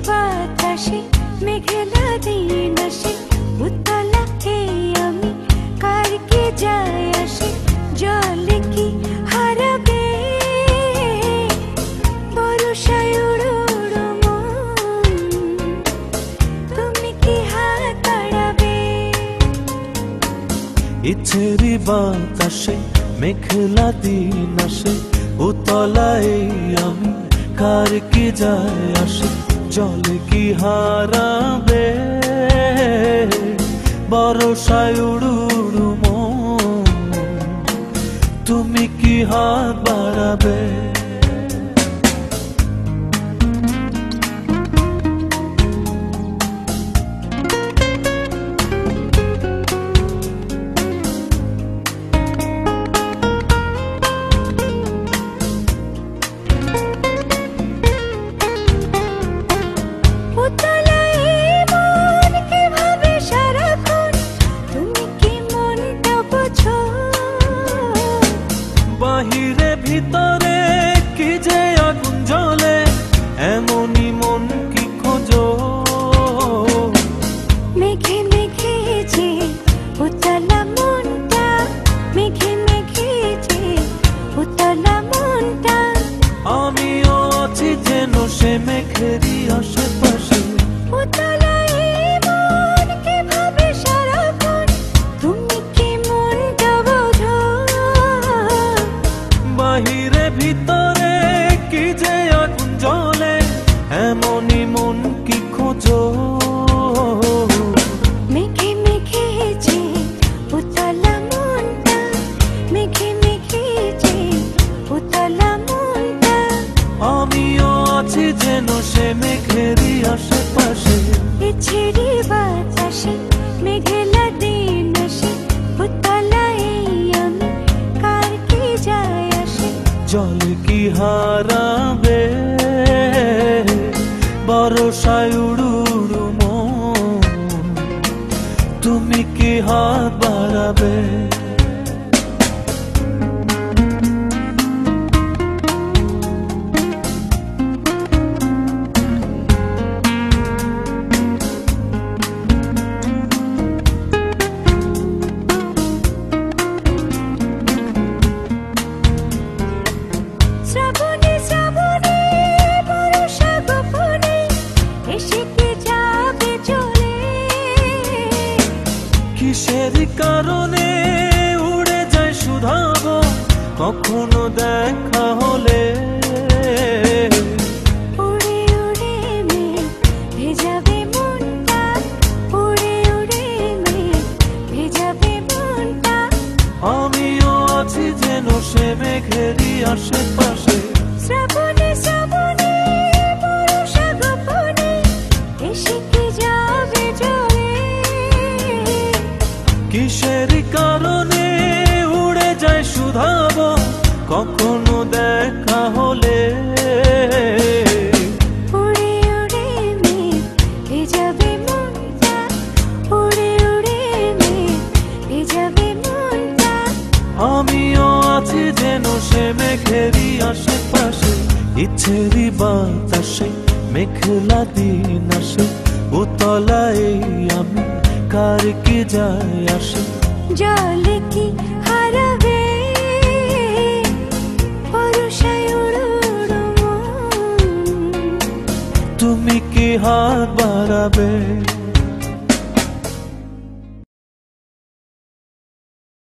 বাতাসে মেঘলা দিন আসে উতলা এই আমি কার কি যায় আসে জলে কি হারাবে বর্ষায় উড়ো উড়ো মন তুমি কি হাত বাড়াবে ইচ্ছেরই বাতাসে মেঘলা দিন আসে উতলা এই আমি কার কি যায় আসে জলে কি হারাবে বর্ষায় উড়ো উড়ো মন তুমি কি হাত বাড়াবে বাহিরে ভিতরে কি যে আগুন জ্বলে এমনই মন কি খোঁজো মেঘে মেঘে যে উতলা মনটা মেঘে মেঘে যে উতলা মনটা আমিও আছি যেন সে মেঘেরই আশেপাশে উতলা এই মন কি ভাবে সারাক্ষণ তুমি কি মনটা বোঝো বাহিরে ভিতরে কি যে আগুন জ্বলে এমনই মন কি খোঁজো মেঘে মেঘে যে উতলা মনটা মেঘে মেঘে যে উতলা মনটা আমিও আছি যেন সে মেঘেরই আশেপাশে ইচ্ছেরই বাতাসে মেঘলা দিন আসে উতলা এই আমি কার কি যায় আসে জলে কি হারাবে বর্ষায় উড়ো উড়ো মন তুমি কি হাত বাড়াবে শ্রাবণে শ্রাবণে বর্ষা গোপনে এসে কি যাবে চলে কিসের কারণে উড়ে যায় শুধাবো কখনো দেখা হলে উড়ে উড়ে মেঘ ভেজাবে মনটা উড়ে উড়ে মেঘ ভেজাবে মনটা আমিও আছি যেন সে মেঘেরই আশেপাশে শ্রাবণে শ্রাবণে বর্ষা গোপনে এসে কি যাবে চলে কিসের কারণে উড়ে যায় শুধাবো কখনো দেখা হলে উড়ে উড়ে মেঘ ভেজাবে মনটা উড়ে উড়ে মেঘ ভেজাবে মনটা আমিও আছি যেন সে মেঘেরই আশেপাশে ইচ্ছেরই বাতাসে মেঘলা দিন আসে উতলা এই আমি কার কি যায় আসে জলে কি হারাবে বর্ষায় উড়ো উড়ো মন তুমি কি হাত বাড়াবে